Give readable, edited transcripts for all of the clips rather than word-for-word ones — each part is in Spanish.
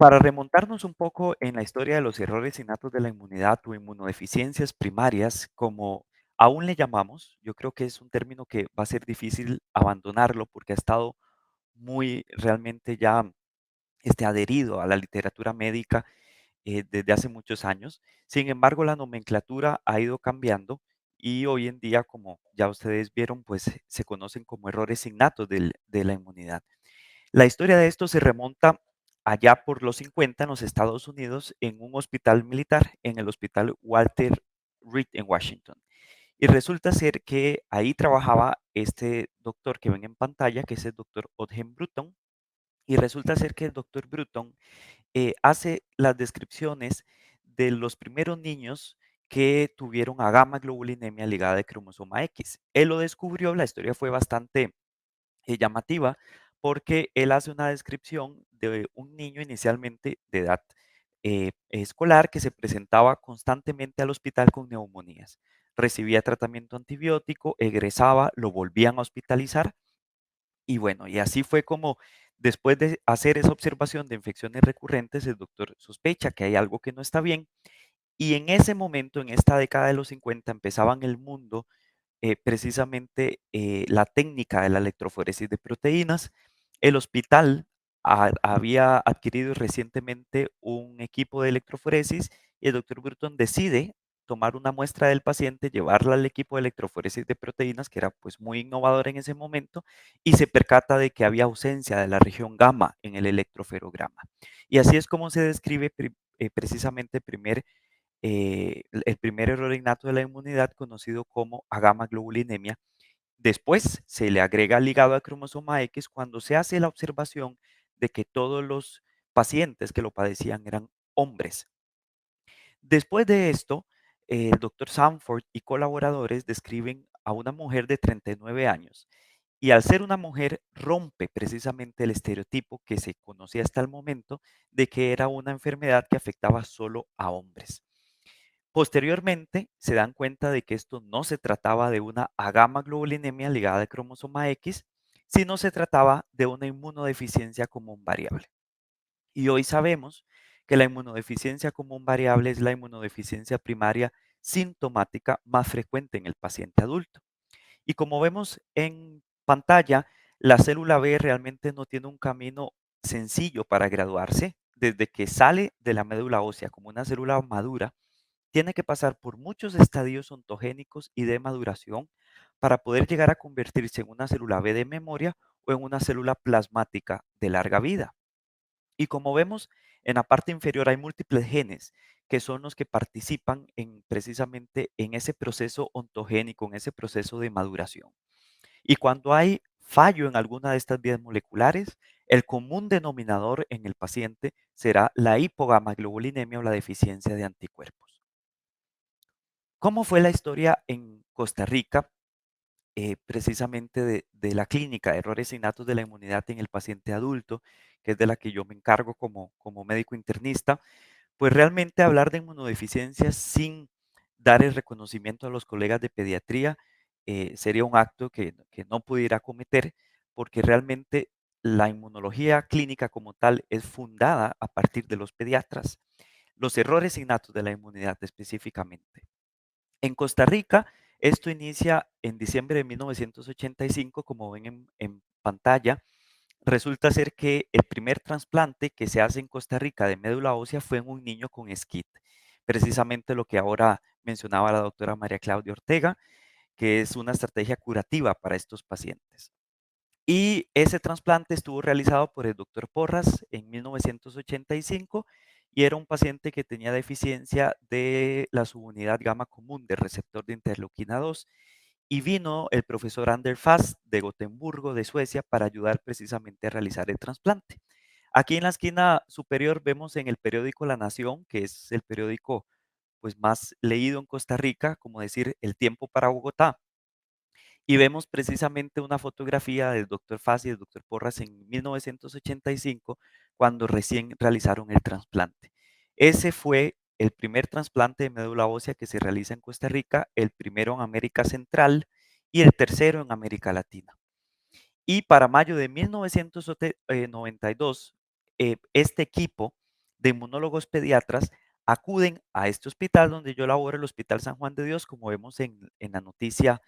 Para remontarnos un poco en la historia de los errores innatos de la inmunidad o inmunodeficiencias primarias, como aún le llamamos, yo creo que es un término que va a ser difícil abandonarlo porque ha estado muy realmente ya adherido a la literatura médica desde hace muchos años. Sin embargo, la nomenclatura ha ido cambiando y hoy en día, como ya ustedes vieron, pues se conocen como errores innatos de la inmunidad. La historia de esto se remonta allá por los 50 en los Estados Unidos, en un hospital militar, en el Hospital Walter Reed en Washington. Y resulta ser que ahí trabajaba este doctor que ven en pantalla, que es el doctor Odgen Bruton. Y resulta ser que el doctor Bruton hace las descripciones de los primeros niños que tuvieron a gamma globulinemia ligada de cromosoma X. Él lo descubrió, la historia fue bastante llamativa porque él hace una descripción de un niño inicialmente de edad escolar que se presentaba constantemente al hospital con neumonías. Recibía tratamiento antibiótico, egresaba, lo volvían a hospitalizar y bueno, y así fue como después de hacer esa observación de infecciones recurrentes, el doctor sospecha que hay algo que no está bien y en ese momento, en esta década de los 50, empezaba en el mundo precisamente la técnica de la electroforesis de proteínas. El hospital había adquirido recientemente un equipo de electroforesis y el doctor Burton decide tomar una muestra del paciente, llevarla al equipo de electroforesis de proteínas, que era pues muy innovador en ese momento, y se percata de que había ausencia de la región gamma en el electroferograma. Y así es como se describe precisamente el primer error innato de la inmunidad conocido como agamaglobulinemia. Después se le agrega ligado al cromosoma X cuando se hace la observación de que todos los pacientes que lo padecían eran hombres. Después de esto, el doctor Sanford y colaboradores describen a una mujer de 39 años y al ser una mujer rompe precisamente el estereotipo que se conocía hasta el momento de que era una enfermedad que afectaba solo a hombres. Posteriormente, se dan cuenta de que esto no se trataba de una agamaglobulinemia ligada al cromosoma X, sino se trataba de una inmunodeficiencia común variable. Y hoy sabemos que la inmunodeficiencia común variable es la inmunodeficiencia primaria sintomática más frecuente en el paciente adulto. Y como vemos en pantalla, la célula B realmente no tiene un camino sencillo para graduarse. Desde que sale de la médula ósea como una célula madura, tiene que pasar por muchos estadios ontogénicos y de maduración para poder llegar a convertirse en una célula B de memoria o en una célula plasmática de larga vida. Y como vemos, en la parte inferior hay múltiples genes que son los que participan precisamente en ese proceso ontogénico, en ese proceso de maduración. Y cuando hay fallo en alguna de estas vías moleculares, el común denominador en el paciente será la hipogamaglobulinemia o la deficiencia de anticuerpos. ¿Cómo fue la historia en Costa Rica, precisamente de la clínica de errores innatos de la inmunidad en el paciente adulto, que es de la que yo me encargo como médico internista? Pues realmente hablar de inmunodeficiencias sin dar el reconocimiento a los colegas de pediatría sería un acto que no pudiera cometer, porque realmente la inmunología clínica como tal es fundada a partir de los pediatras. Los errores innatos de la inmunidad específicamente. En Costa Rica, esto inicia en diciembre de 1985, como ven en pantalla. Resulta ser que el primer trasplante que se hace en Costa Rica de médula ósea fue en un niño con SCID, precisamente lo que ahora mencionaba la doctora María Claudia Ortega, que es una estrategia curativa para estos pacientes. Y ese trasplante estuvo realizado por el doctor Porras en 1985 y era un paciente que tenía deficiencia de la subunidad gamma común del receptor de interleuquina 2 y vino el profesor Ander Fast de Gotemburgo, de Suecia, para ayudar precisamente a realizar el trasplante. Aquí en la esquina superior vemos en el periódico La Nación, que es el periódico pues más leído en Costa Rica, como decir El Tiempo para Bogotá, y vemos precisamente una fotografía del doctor Faz y del doctor Porras en 1985, cuando recién realizaron el trasplante. Ese fue el primer trasplante de médula ósea que se realiza en Costa Rica, el primero en América Central y el tercero en América Latina. Y para mayo de 1992, este equipo de inmunólogos pediatras acuden a este hospital donde yo laboro, el Hospital San Juan de Dios, como vemos en la noticia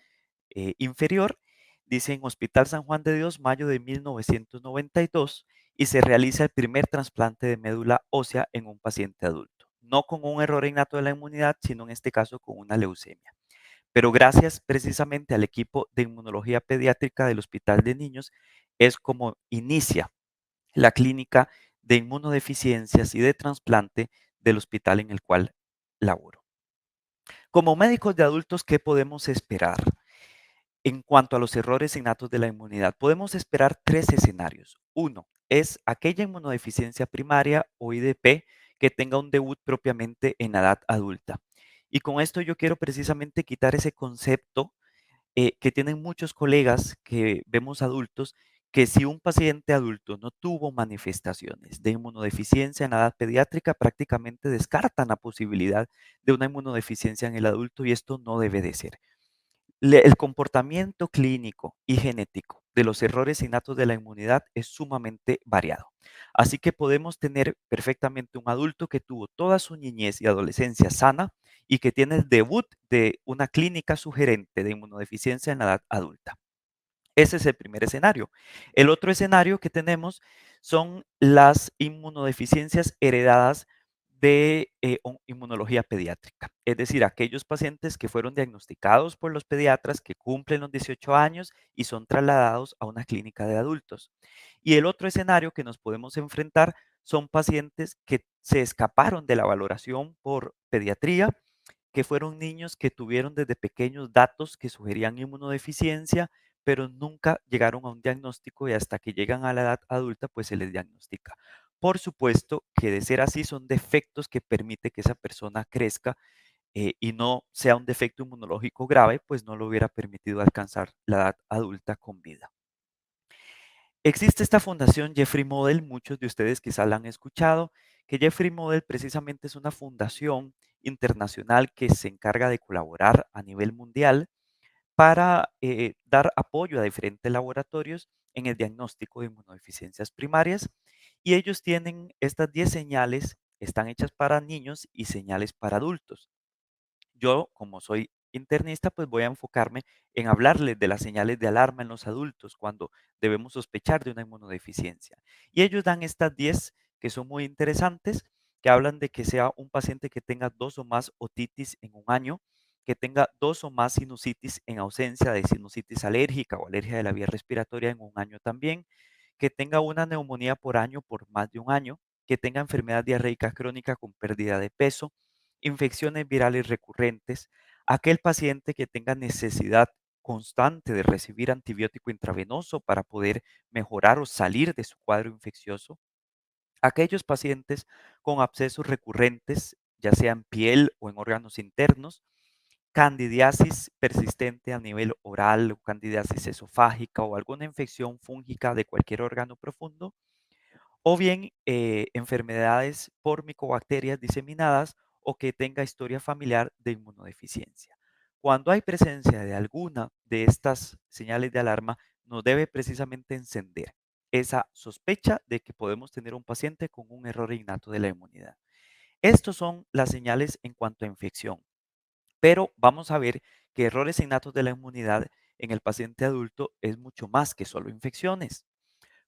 inferior. Dicen Hospital San Juan de Dios, mayo de 1992, y se realiza el primer trasplante de médula ósea en un paciente adulto. No con un error innato de la inmunidad, sino en este caso con una leucemia. Pero gracias precisamente al equipo de inmunología pediátrica del Hospital de Niños, es como inicia la clínica de inmunodeficiencias y de trasplante del hospital en el cual laboro. Como médicos de adultos, ¿qué podemos esperar? En cuanto a los errores innatos de la inmunidad, podemos esperar tres escenarios. Uno es aquella inmunodeficiencia primaria o IDP que tenga un debut propiamente en la edad adulta. Y con esto yo quiero precisamente quitar ese concepto que tienen muchos colegas que vemos adultos, que si un paciente adulto no tuvo manifestaciones de inmunodeficiencia en la edad pediátrica, prácticamente descartan la posibilidad de una inmunodeficiencia en el adulto y esto no debe de ser. El comportamiento clínico y genético de los errores innatos de la inmunidad es sumamente variado. Así que podemos tener perfectamente un adulto que tuvo toda su niñez y adolescencia sana y que tiene el debut de una clínica sugerente de inmunodeficiencia en la edad adulta. Ese es el primer escenario. El otro escenario que tenemos son las inmunodeficiencias heredadas de inmunología pediátrica. Es decir, aquellos pacientes que fueron diagnosticados por los pediatras que cumplen los 18 años y son trasladados a una clínica de adultos. Y el otro escenario que nos podemos enfrentar son pacientes que se escaparon de la valoración por pediatría, que fueron niños que tuvieron desde pequeños datos que sugerían inmunodeficiencia, pero nunca llegaron a un diagnóstico y hasta que llegan a la edad adulta, pues se les diagnostica. Por supuesto que de ser así son defectos que permite que esa persona crezca y no sea un defecto inmunológico grave, pues no lo hubiera permitido alcanzar la edad adulta con vida. Existe esta fundación Jeffrey Model, muchos de ustedes quizás la han escuchado, que Jeffrey Model precisamente es una fundación internacional que se encarga de colaborar a nivel mundial para dar apoyo a diferentes laboratorios en el diagnóstico de inmunodeficiencias primarias. Y ellos tienen estas 10 señales, están hechas para niños y señales para adultos. Yo, como soy internista, pues voy a enfocarme en hablarles de las señales de alarma en los adultos cuando debemos sospechar de una inmunodeficiencia. Y ellos dan estas 10 que son muy interesantes, que hablan de que sea un paciente que tenga 2 o más otitis en un año, que tenga 2 o más sinusitis en ausencia de sinusitis alérgica o alergia de la vía respiratoria en un año también, que tenga una neumonía por año por más de un año, que tenga enfermedad diarreica crónica con pérdida de peso, infecciones virales recurrentes, aquel paciente que tenga necesidad constante de recibir antibiótico intravenoso para poder mejorar o salir de su cuadro infeccioso, aquellos pacientes con abscesos recurrentes, ya sea en piel o en órganos internos, candidiasis persistente a nivel oral o candidiasis esofágica o alguna infección fúngica de cualquier órgano profundo, o bien enfermedades por micobacterias diseminadas o que tenga historia familiar de inmunodeficiencia. Cuando hay presencia de alguna de estas señales de alarma, nos debe precisamente encender esa sospecha de que podemos tener un paciente con un error innato de la inmunidad. Estos son las señales en cuanto a infección, pero vamos a ver que errores innatos de la inmunidad en el paciente adulto es mucho más que solo infecciones.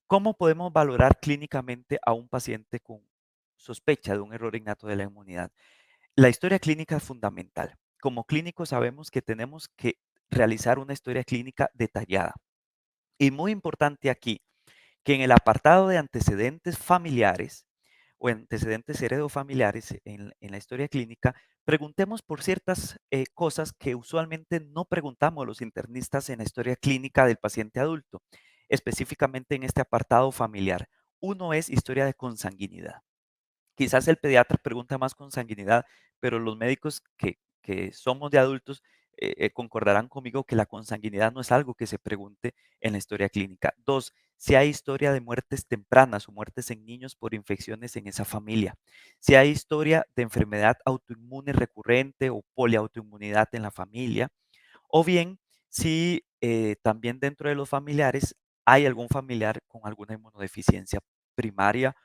¿Cómo podemos valorar clínicamente a un paciente con sospecha de un error innato de la inmunidad? La historia clínica es fundamental. Como clínicos sabemos que tenemos que realizar una historia clínica detallada. Y muy importante aquí, que en el apartado de antecedentes familiares o antecedentes heredofamiliares en la historia clínica, preguntemos por ciertas cosas que usualmente no preguntamos los internistas en la historia clínica del paciente adulto, específicamente en este apartado familiar. Uno es historia de consanguinidad. Quizás el pediatra pregunta más con sanguinidad, pero los médicos que somos de adultos concordarán conmigo que la consanguinidad no es algo que se pregunte en la historia clínica. Dos, si hay historia de muertes tempranas o muertes en niños por infecciones en esa familia. Si hay historia de enfermedad autoinmune recurrente o poliautoinmunidad en la familia. O bien, si también dentro de los familiares hay algún familiar con alguna inmunodeficiencia primaria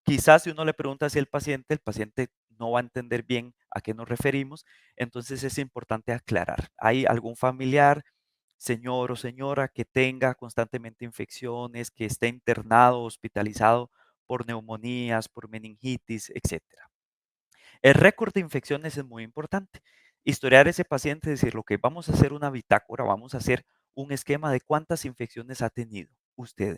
Quizás si uno le pregunta así al paciente, el paciente no va a entender bien a qué nos referimos, entonces es importante aclarar. ¿Hay algún familiar, señor o señora, que tenga constantemente infecciones, que esté internado, hospitalizado por neumonías, por meningitis, etcétera? El récord de infecciones es muy importante. Historiar ese paciente, decir, que vamos a hacer una bitácora, vamos a hacer un esquema de cuántas infecciones ha tenido usted,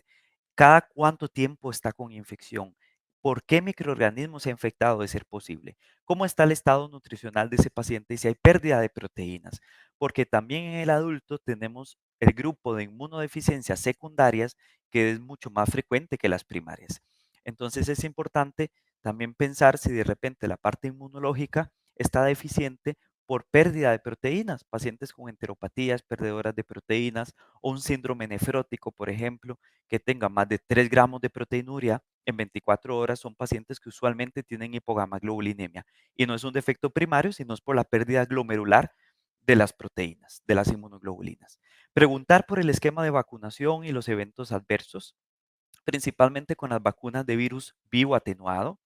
cada cuánto tiempo está con infección, por qué microorganismo se ha infectado de ser posible, cómo está el estado nutricional de ese paciente y si hay pérdida de proteínas, porque también en el adulto tenemos el grupo de inmunodeficiencias secundarias que es mucho más frecuente que las primarias. Entonces es importante también pensar si de repente la parte inmunológica está deficiente por pérdida de proteínas, pacientes con enteropatías, perdedoras de proteínas o un síndrome nefrótico, por ejemplo, que tenga más de 3 gramos de proteinuria en 24 horas son pacientes que usualmente tienen hipogamaglobulinemia. Y no es un defecto primario, sino es por la pérdida glomerular de las proteínas, de las inmunoglobulinas. Preguntar por el esquema de vacunación y los eventos adversos, principalmente con las vacunas de virus vivo atenuado.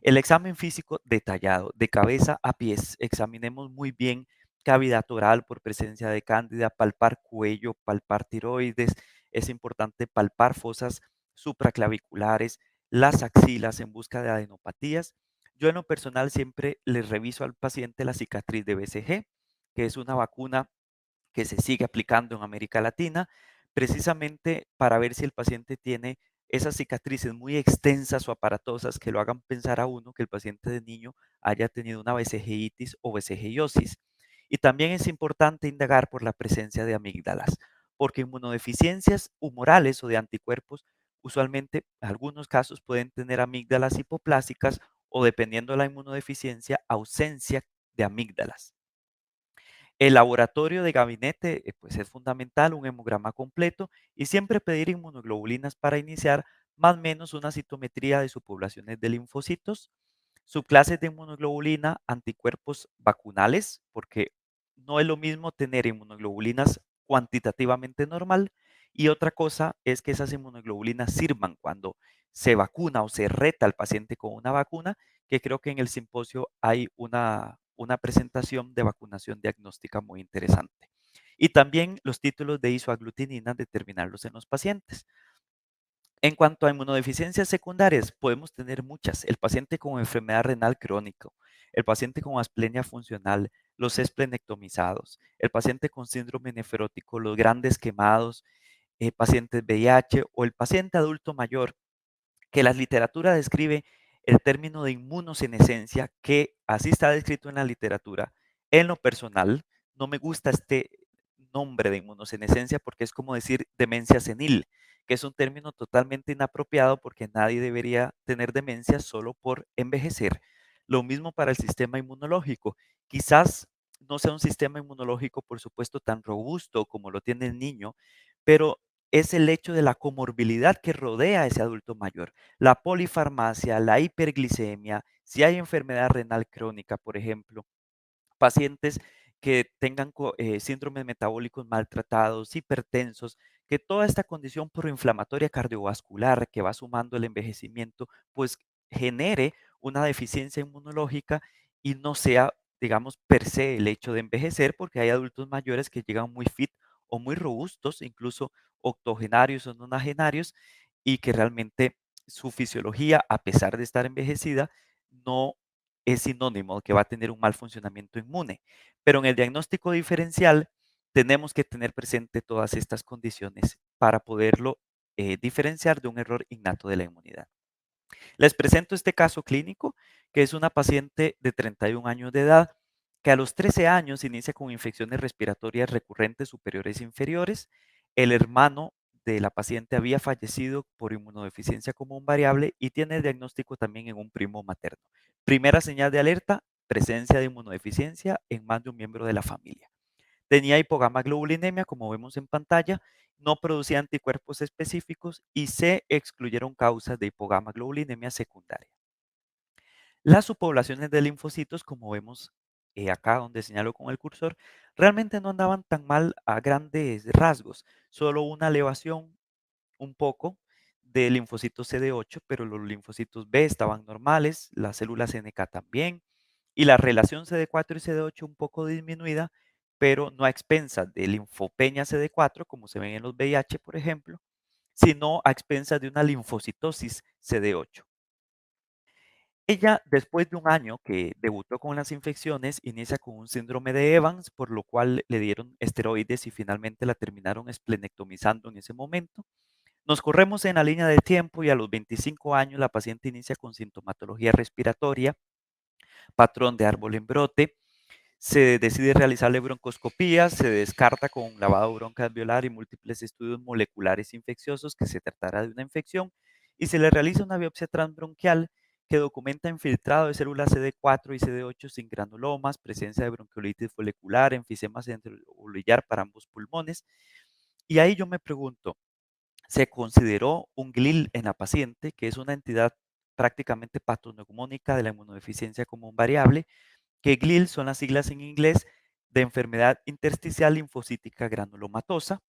El examen físico detallado, de cabeza a pies. Examinemos muy bien cavidad oral por presencia de cándida, palpar cuello, palpar tiroides. Es importante palpar fosas supraclaviculares, las axilas en busca de adenopatías. Yo en lo personal siempre les reviso al paciente la cicatriz de BCG, que es una vacuna que se sigue aplicando en América Latina, precisamente para ver si el paciente tiene esas cicatrices muy extensas o aparatosas que lo hagan pensar a uno que el paciente de niño haya tenido una vesejeitis o vesejiosis. Y también es importante indagar por la presencia de amígdalas, porque inmunodeficiencias humorales o de anticuerpos, usualmente en algunos casos pueden tener amígdalas hipoplásicas o dependiendo de la inmunodeficiencia, ausencia de amígdalas. El laboratorio de gabinete, pues es fundamental, un hemograma completo y siempre pedir inmunoglobulinas para iniciar, más o menos una citometría de subpoblaciones de linfocitos, subclases de inmunoglobulina, anticuerpos vacunales, porque no es lo mismo tener inmunoglobulinas cuantitativamente normal y otra cosa es que esas inmunoglobulinas sirvan cuando se vacuna o se reta al paciente con una vacuna, que creo que en el simposio hay una presentación de vacunación diagnóstica muy interesante. Y también los títulos de isoaglutinina, determinarlos en los pacientes. En cuanto a inmunodeficiencias secundarias, podemos tener muchas. El paciente con enfermedad renal crónica, el paciente con asplenia funcional, los esplenectomizados, el paciente con síndrome nefrótico, los grandes quemados, pacientes VIH o el paciente adulto mayor que la literatura describe el término de inmunosenescencia, que así está descrito en la literatura. En lo personal, no me gusta este nombre de inmunosenescencia porque es como decir demencia senil, que es un término totalmente inapropiado porque nadie debería tener demencia solo por envejecer. Lo mismo para el sistema inmunológico. Quizás no sea un sistema inmunológico, por supuesto, tan robusto como lo tiene el niño, pero es el hecho de la comorbilidad que rodea a ese adulto mayor. La polifarmacia, la hiperglicemia, si hay enfermedad renal crónica, por ejemplo, pacientes que tengan síndromes metabólicos maltratados, hipertensos, que toda esta condición proinflamatoria cardiovascular que va sumando el envejecimiento, pues genere una deficiencia inmunológica y no sea, digamos, per se el hecho de envejecer, porque hay adultos mayores que llegan muy fit o muy robustos, incluso octogenarios o nonagenarios, y que realmente su fisiología, a pesar de estar envejecida, no es sinónimo de que va a tener un mal funcionamiento inmune. Pero en el diagnóstico diferencial tenemos que tener presente todas estas condiciones para poderlo diferenciar de un error innato de la inmunidad. Les presento este caso clínico, que es una paciente de 31 años de edad, que a los 13 años inicia con infecciones respiratorias recurrentes superiores e inferiores. El hermano de la paciente había fallecido por inmunodeficiencia común variable y tiene el diagnóstico también en un primo materno. Primera señal de alerta, presencia de inmunodeficiencia en más de un miembro de la familia. Tenía hipogamaglobulinemia, como vemos en pantalla, no producía anticuerpos específicos y se excluyeron causas de hipogamaglobulinemia secundaria. Las subpoblaciones de linfocitos, como vemos acá donde señalo con el cursor, realmente no andaban tan mal a grandes rasgos, solo una elevación un poco de linfocitos CD8, pero los linfocitos B estaban normales, las células NK también, y la relación CD4 y CD8 un poco disminuida, pero no a expensas de linfopenia CD4, como se ven en los VIH, por ejemplo, sino a expensas de una linfocitosis CD8. Ella, después de un año que debutó con las infecciones, inicia con un síndrome de Evans, por lo cual le dieron esteroides y finalmente la terminaron esplenectomizando en ese momento. Nos corremos en la línea de tiempo y a los 25 años la paciente inicia con sintomatología respiratoria, patrón de árbol en brote, se decide realizarle broncoscopía, se descarta con lavado broncoalveolar y múltiples estudios moleculares infecciosos que se tratara de una infección y se le realiza una biopsia transbronquial que documenta infiltrado de células CD4 y CD8 sin granulomas, presencia de bronquiolitis folicular, enfisema centroalveolar para ambos pulmones. Y ahí yo me pregunto, se consideró un GLIL en la paciente, que es una entidad prácticamente patoneumónica de la inmunodeficiencia común variable, que GLIL son las siglas en inglés de enfermedad intersticial linfocítica granulomatosa.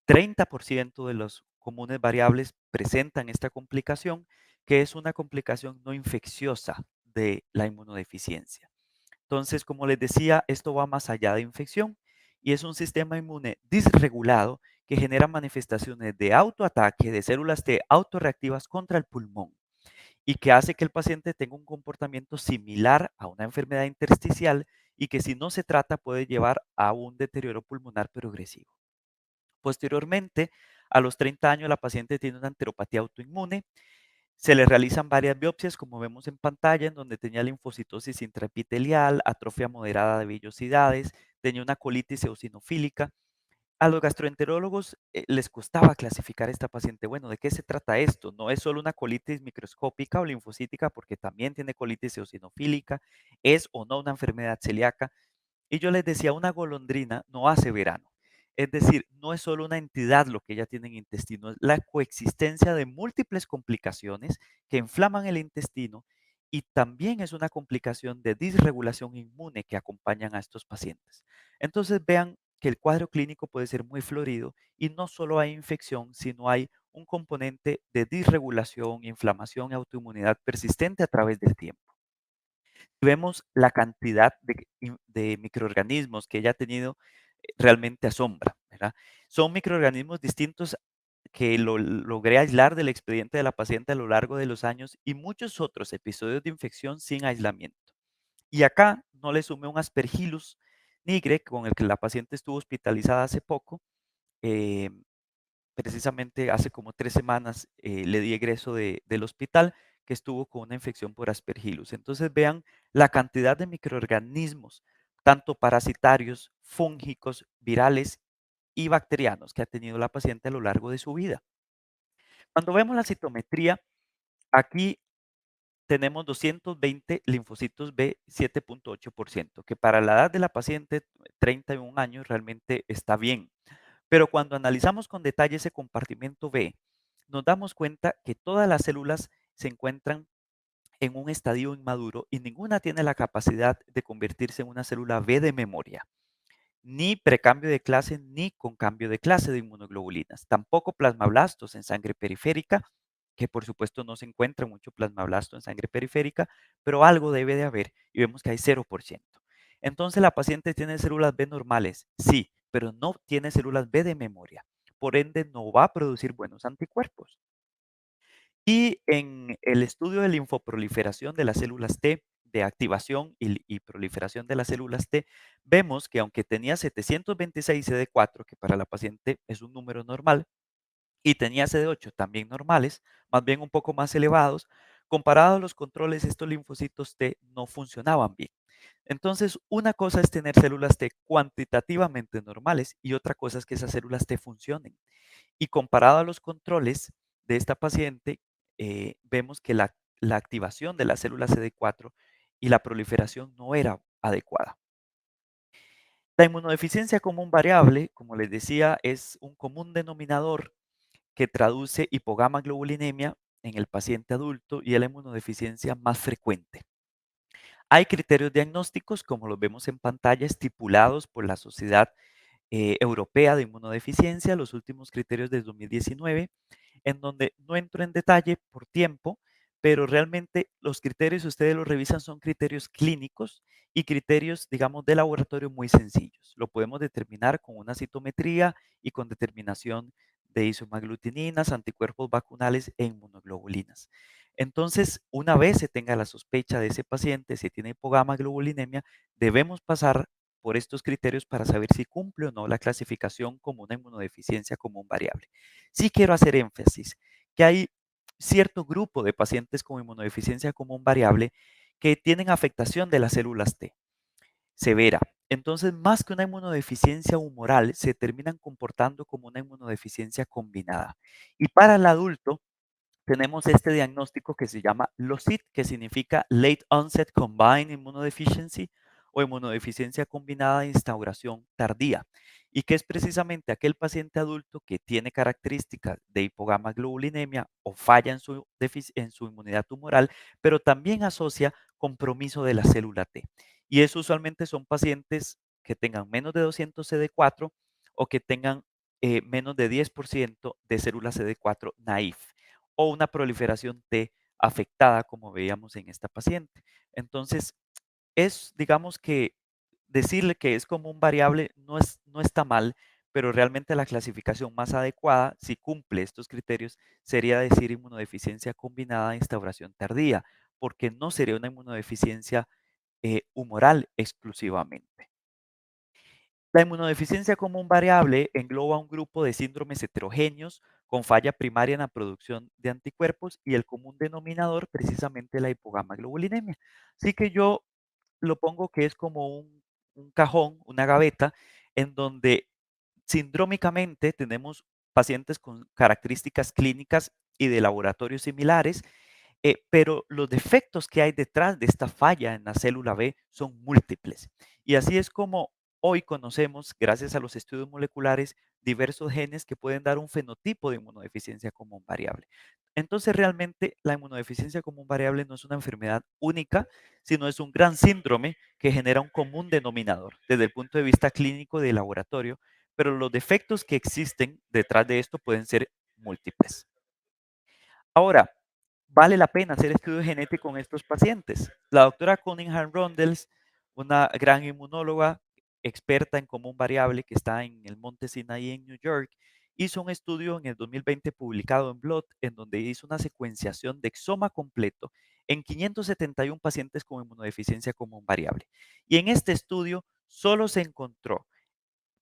30% de los comunes variables presentan esta complicación, que es una complicación no infecciosa de la inmunodeficiencia. Entonces, como les decía, esto va más allá de infección y es un sistema inmune disregulado que genera manifestaciones de autoataque de células T autorreactivas contra el pulmón y que hace que el paciente tenga un comportamiento similar a una enfermedad intersticial y que si no se trata puede llevar a un deterioro pulmonar progresivo. Posteriormente, a los 30 años, la paciente tiene una enteropatía autoinmune. Se le realizan varias biopsias, como vemos en pantalla, en donde tenía linfocitosis intraepitelial, atrofia moderada de vellosidades, tenía una colitis eosinofílica. A los gastroenterólogos les costaba clasificar a esta paciente. Bueno, ¿de qué se trata esto? No es solo una colitis microscópica o linfocítica, porque también tiene colitis eosinofílica, es o no una enfermedad celíaca. Y yo les decía, una golondrina no hace verano. Es decir, no es solo una entidad lo que ella tiene en intestino, es la coexistencia de múltiples complicaciones que inflaman el intestino y también es una complicación de disregulación inmune que acompañan a estos pacientes. Entonces vean que el cuadro clínico puede ser muy florido y no solo hay infección, sino hay un componente de disregulación, inflamación y autoinmunidad persistente a través del tiempo. Vemos la cantidad de microorganismos que ella ha tenido, realmente asombra, ¿verdad? Son microorganismos distintos que lo logré aislar del expediente de la paciente a lo largo de los años y muchos otros episodios de infección sin aislamiento. Y acá no le sumé un Aspergillus nigre con el que la paciente estuvo hospitalizada hace poco, eh, precisamente hace como 3 semanas, le di egreso del hospital, que estuvo con una infección por Aspergillus. Entonces, vean la cantidad de microorganismos, tanto parasitarios, fúngicos, virales y bacterianos que ha tenido la paciente a lo largo de su vida. Cuando vemos la citometría, aquí tenemos 220 linfocitos B, 7.8%, que para la edad de la paciente, 31 años, realmente está bien. Pero cuando analizamos con detalle ese compartimento B, nos damos cuenta que todas las células se encuentran en un estadio inmaduro y ninguna tiene la capacidad de convertirse en una célula B de memoria, ni precambio de clase ni con cambio de clase de inmunoglobulinas. Tampoco plasmablastos en sangre periférica, que por supuesto no se encuentra mucho plasmablasto en sangre periférica, pero algo debe de haber y vemos que hay 0%. Entonces la paciente tiene células B normales, sí, pero no tiene células B de memoria. Por ende, no va a producir buenos anticuerpos. Y en el estudio de linfoproliferación de las células T, de activación y proliferación de las células T, vemos que aunque tenía 726 CD4, que para la paciente es un número normal, y tenía CD8 también normales, más bien un poco más elevados, comparado a los controles, estos linfocitos T no funcionaban bien. Entonces, una cosa es tener células T cuantitativamente normales y otra cosa es que esas células T funcionen. Y comparado a los controles de esta paciente, vemos que la activación de la célula CD4 y la proliferación no era adecuada. La inmunodeficiencia común variable, como les decía, es un común denominador que traduce hipogamaglobulinemia en el paciente adulto y es la inmunodeficiencia más frecuente. Hay criterios diagnósticos, como los vemos en pantalla, estipulados por la Sociedad Europea de Inmunodeficiencia, los últimos criterios del 2019, en donde no entro en detalle por tiempo, pero realmente los criterios, si ustedes los revisan, son criterios clínicos y criterios, digamos, de laboratorio muy sencillos. Lo podemos determinar con una citometría y con determinación de isomaglutininas, anticuerpos vacunales e inmunoglobulinas. Entonces, una vez se tenga la sospecha de ese paciente, si tiene hipogamaglobulinemia, debemos pasar por estos criterios para saber si cumple o no la clasificación como una inmunodeficiencia común variable. Sí quiero hacer énfasis que hay cierto grupo de pacientes con inmunodeficiencia común variable que tienen afectación de las células T severa. Entonces, más que una inmunodeficiencia humoral, se terminan comportando como una inmunodeficiencia combinada. Y para el adulto, tenemos este diagnóstico que se llama LOCIT, que significa Late Onset Combined Immunodeficiency o inmunodeficiencia combinada de instauración tardía, y que es precisamente aquel paciente adulto que tiene características de hipogamaglobulinemia o falla en su inmunidad tumoral, pero también asocia compromiso de la célula T. Y eso usualmente son pacientes que tengan menos de 200 CD4 o que tengan menos de 10% de células CD4 naif o una proliferación T afectada, como veíamos en esta paciente. Entonces, digamos que decirle que es como un variable no está mal, pero realmente la clasificación más adecuada, si cumple estos criterios, sería decir inmunodeficiencia combinada de instauración tardía, porque no sería una inmunodeficiencia humoral exclusivamente. La inmunodeficiencia común variable engloba un grupo de síndromes heterogéneos con falla primaria en la producción de anticuerpos y el común denominador precisamente la hipogamaglobulinemia. Así que yo lo pongo que es como un cajón, una gaveta, en donde sindrómicamente tenemos pacientes con características clínicas y de laboratorio similares, pero los defectos que hay detrás de esta falla en la célula B son múltiples. Y así es como hoy conocemos, gracias a los estudios moleculares, diversos genes que pueden dar un fenotipo de inmunodeficiencia común variable. Entonces, realmente la inmunodeficiencia común variable no es una enfermedad única, sino es un gran síndrome que genera un común denominador desde el punto de vista clínico y de laboratorio, pero los defectos que existen detrás de esto pueden ser múltiples. Ahora, vale la pena hacer estudio genético en estos pacientes. La doctora Cunningham Rondels, una gran inmunóloga experta en común variable que está en el Monte Sinai en New York, hizo un estudio en el 2020 publicado en Blood, en donde hizo una secuenciación de exoma completo en 571 pacientes con inmunodeficiencia común variable. Y en este estudio solo se encontró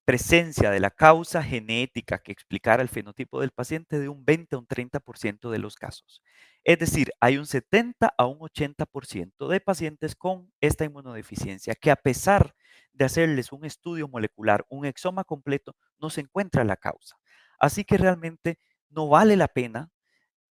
presencia de la causa genética que explicara el fenotipo del paciente de un 20 a un 30% de los casos. Es decir, hay un 70 a un 80% de pacientes con esta inmunodeficiencia que a pesar de hacerles un estudio molecular, un exoma completo, no se encuentra la causa. Así que realmente no vale la pena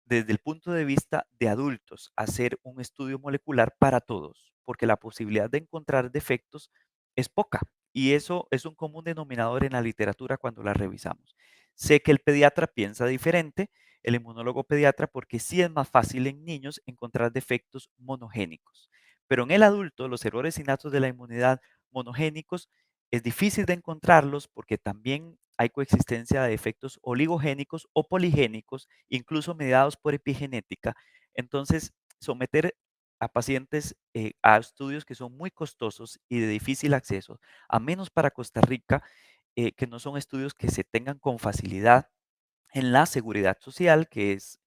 desde el punto de vista de adultos hacer un estudio molecular para todos, porque la posibilidad de encontrar defectos es poca y eso es un común denominador en la literatura cuando la revisamos. Sé que el pediatra piensa diferente, el inmunólogo pediatra, porque sí es más fácil en niños encontrar defectos monogénicos, pero en el adulto los errores innatos de la inmunidad monogénicos es difícil de encontrarlos porque también hay coexistencia de efectos oligogénicos o poligénicos, incluso mediados por epigenética. Entonces, someter a pacientes a estudios que son muy costosos y de difícil acceso, a menos para Costa Rica, que no son estudios que se tengan con facilidad en la seguridad social, que es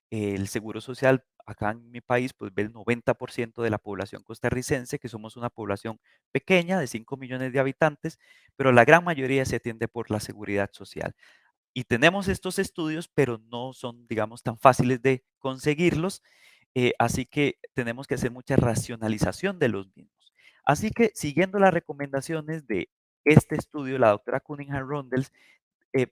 el seguro social acá en mi país, pues ve el 90% de la población costarricense, que somos una población pequeña de 5 millones de habitantes, pero la gran mayoría se atiende por la seguridad social. Y tenemos estos estudios, pero no son, digamos, tan fáciles de conseguirlos, así que tenemos que hacer mucha racionalización de los mismos. Así que siguiendo las recomendaciones de este estudio, la doctora Cunningham Rondels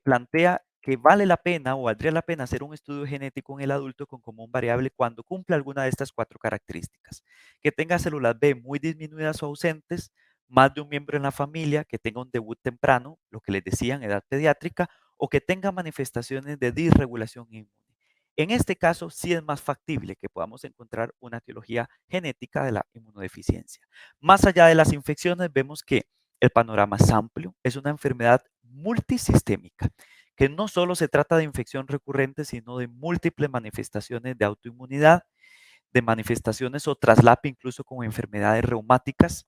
plantea que vale la pena o valdría la pena hacer un estudio genético en el adulto con común variable cuando cumple alguna de estas cuatro características. Que tenga células B muy disminuidas o ausentes, más de un miembro en la familia, que tenga un debut temprano, lo que les decía en edad pediátrica, o que tenga manifestaciones de disregulación inmune. En este caso, sí es más factible que podamos encontrar una etiología genética de la inmunodeficiencia. Más allá de las infecciones, vemos que el panorama es amplio, es una enfermedad multisistémica, que no solo se trata de infección recurrente, sino de múltiples manifestaciones de autoinmunidad, de manifestaciones o traslape incluso con enfermedades reumáticas,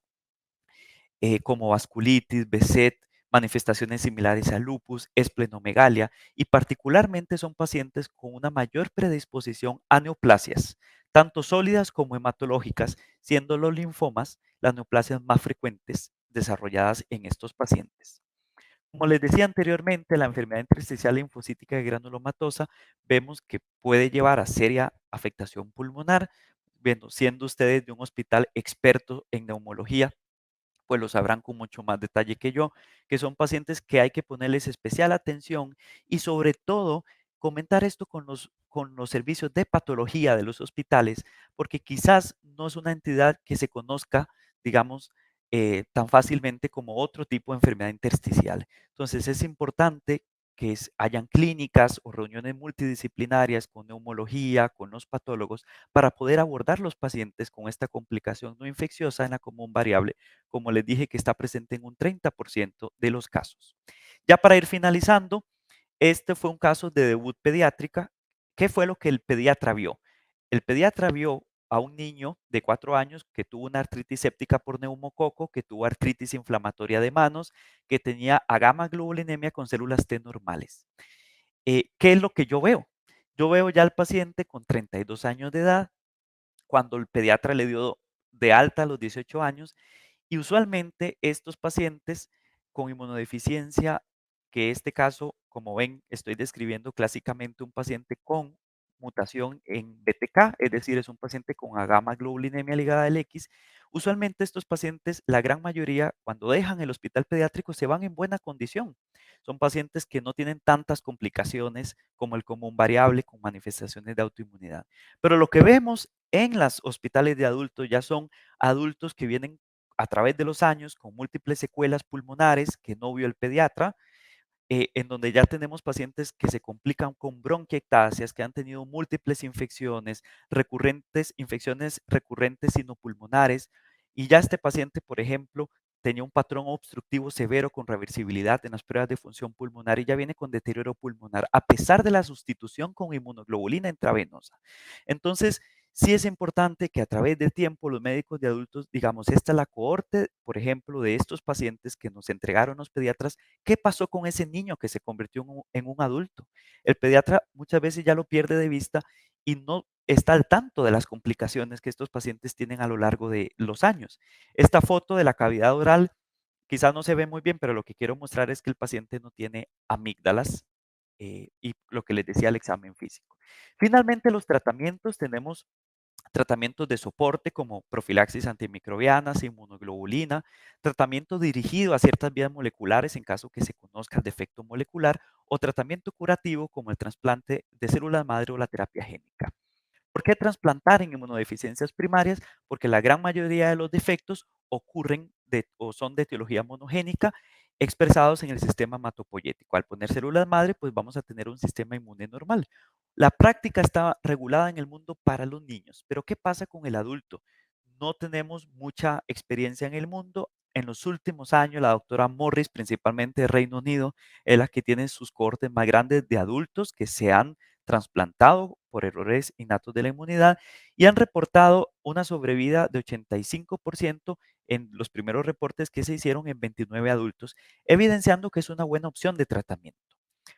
como vasculitis, BSET, manifestaciones similares a lupus, esplenomegalia, y particularmente son pacientes con una mayor predisposición a neoplasias, tanto sólidas como hematológicas, siendo los linfomas las neoplasias más frecuentes desarrolladas en estos pacientes. Como les decía anteriormente, la enfermedad intersticial linfocítica de granulomatosa vemos que puede llevar a seria afectación pulmonar, siendo ustedes de un hospital experto en neumología, pues lo sabrán con mucho más detalle que yo, que son pacientes que hay que ponerles especial atención y sobre todo comentar esto con los servicios de patología de los hospitales, porque quizás no es una entidad que se conozca, digamos, tan fácilmente como otro tipo de enfermedad intersticial. Entonces es importante que hayan clínicas o reuniones multidisciplinarias con neumología, con los patólogos, para poder abordar los pacientes con esta complicación no infecciosa en la común variable, como les dije, que está presente en un 30% de los casos. Ya para ir finalizando, este fue un caso de debut pediátrica. ¿Qué fue lo que el pediatra vio? El pediatra vio a un niño de 4 años que tuvo una artritis séptica por neumococo, que tuvo artritis inflamatoria de manos, que tenía agamaglobulinemia con células T normales. ¿Qué es lo que yo veo? Yo veo ya al paciente con 32 años de edad, cuando el pediatra le dio de alta a los 18 años, y usualmente estos pacientes con inmunodeficiencia, que este caso, como ven, estoy describiendo clásicamente un paciente con mutación en BTK, es decir, es un paciente con agamaglobulinemia ligada al X. Usualmente estos pacientes, la gran mayoría, cuando dejan el hospital pediátrico, se van en buena condición. Son pacientes que no tienen tantas complicaciones como el común variable con manifestaciones de autoinmunidad. Pero lo que vemos en los hospitales de adultos ya son adultos que vienen a través de los años con múltiples secuelas pulmonares que no vio el pediatra, en donde ya tenemos pacientes que se complican con bronquiectasias, que han tenido múltiples infecciones, infecciones recurrentes sinopulmonares, y ya este paciente, por ejemplo, tenía un patrón obstructivo severo con reversibilidad en las pruebas de función pulmonar y ya viene con deterioro pulmonar, a pesar de la sustitución con inmunoglobulina intravenosa. Entonces, sí es importante que a través del tiempo los médicos de adultos, digamos, esta es la cohorte, por ejemplo, de estos pacientes que nos entregaron los pediatras. ¿Qué pasó con ese niño que se convirtió en un adulto? El pediatra muchas veces ya lo pierde de vista y no está al tanto de las complicaciones que estos pacientes tienen a lo largo de los años. Esta foto de la cavidad oral quizás no se ve muy bien, pero lo que quiero mostrar es que el paciente no tiene amígdalas, y lo que les decía el examen físico. Finalmente, los tratamientos, tenemos tratamientos de soporte como profilaxis antimicrobianas, inmunoglobulina, tratamiento dirigido a ciertas vías moleculares en caso que se conozca el defecto molecular, o tratamiento curativo como el trasplante de células madre o la terapia génica. ¿Por qué trasplantar en inmunodeficiencias primarias? Porque la gran mayoría de los defectos ocurren o son de etiología monogénica, expresados en el sistema hematopoyético. Al poner células madre, pues vamos a tener un sistema inmune normal. La práctica está regulada en el mundo para los niños, pero ¿qué pasa con el adulto? No tenemos mucha experiencia en el mundo. En los últimos años, la doctora Morris, principalmente de Reino Unido, es la que tiene sus cohortes más grandes de adultos que se han trasplantado por errores innatos de la inmunidad y han reportado una sobrevida de 85% en los primeros reportes que se hicieron en 29 adultos, evidenciando que es una buena opción de tratamiento.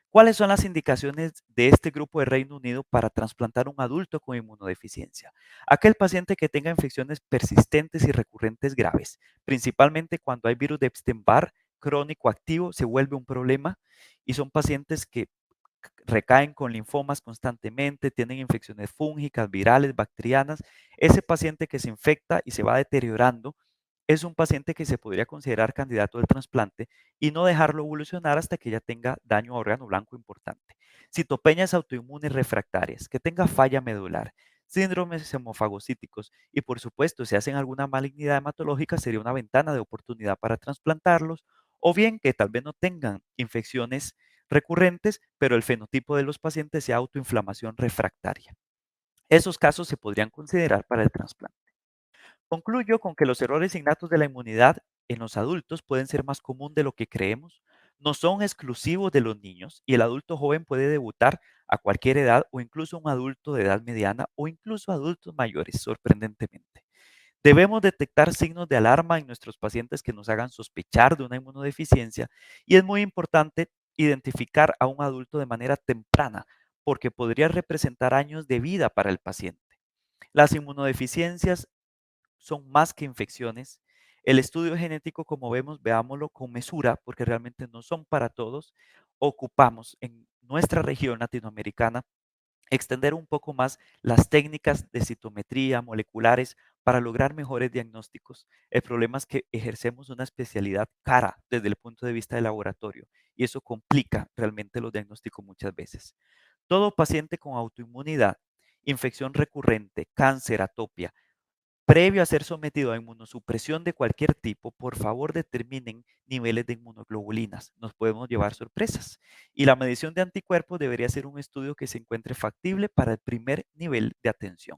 ¿Cuáles son las indicaciones de este grupo de Reino Unido para trasplantar un adulto con inmunodeficiencia? Aquel paciente que tenga infecciones persistentes y recurrentes graves, principalmente cuando hay virus de Epstein-Barr crónico activo, se vuelve un problema, y son pacientes que recaen con linfomas constantemente, tienen infecciones fúngicas, virales, bacterianas. Ese paciente que se infecta y se va deteriorando es un paciente que se podría considerar candidato al trasplante y no dejarlo evolucionar hasta que ya tenga daño a órgano blanco importante. Citopenias autoinmunes refractarias, que tenga falla medular, síndromes hemofagocíticos y, por supuesto, si hacen alguna malignidad hematológica, sería una ventana de oportunidad para trasplantarlos, o bien que tal vez no tengan infecciones recurrentes, pero el fenotipo de los pacientes sea autoinflamación refractaria. Esos casos se podrían considerar para el trasplante. Concluyo con que los errores innatos de la inmunidad en los adultos pueden ser más común de lo que creemos, no son exclusivos de los niños y el adulto joven puede debutar a cualquier edad o incluso un adulto de edad mediana o incluso adultos mayores, sorprendentemente. Debemos detectar signos de alarma en nuestros pacientes que nos hagan sospechar de una inmunodeficiencia y es muy importante identificar a un adulto de manera temprana porque podría representar años de vida para el paciente. Las inmunodeficiencias son más que infecciones. El estudio genético, como vemos, veámoslo con mesura porque realmente no son para todos. Ocupamos en nuestra región latinoamericana extender un poco más las técnicas de citometría moleculares para lograr mejores diagnósticos. El problema es que ejercemos una especialidad cara desde el punto de vista del laboratorio y eso complica realmente los diagnósticos muchas veces. Todo paciente con autoinmunidad, infección recurrente, cáncer, atopia, previo a ser sometido a inmunosupresión de cualquier tipo, por favor determinen niveles de inmunoglobulinas. Nos podemos llevar sorpresas. Y la medición de anticuerpos debería ser un estudio que se encuentre factible para el primer nivel de atención.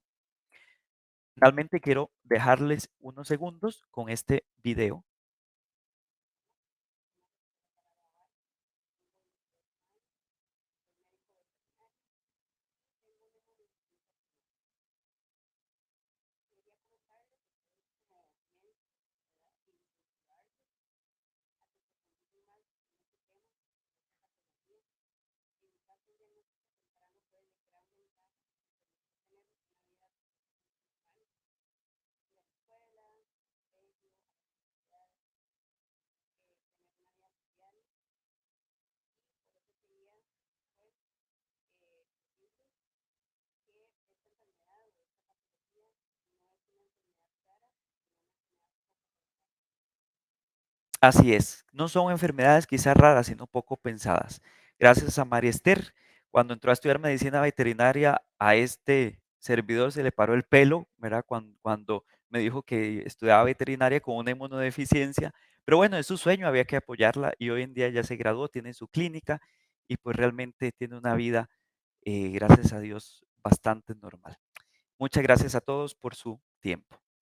Finalmente quiero dejarles unos segundos con este video. Así es, no son enfermedades quizás raras, sino poco pensadas. Gracias a María Esther, cuando entró a estudiar medicina veterinaria, a este servidor se le paró el pelo, ¿verdad? Cuando me dijo que estudiaba veterinaria con una inmunodeficiencia, pero bueno, es su sueño, había que apoyarla y hoy en día ya se graduó, tiene su clínica y pues realmente tiene una vida, gracias a Dios, bastante normal. Muchas gracias a todos por su tiempo.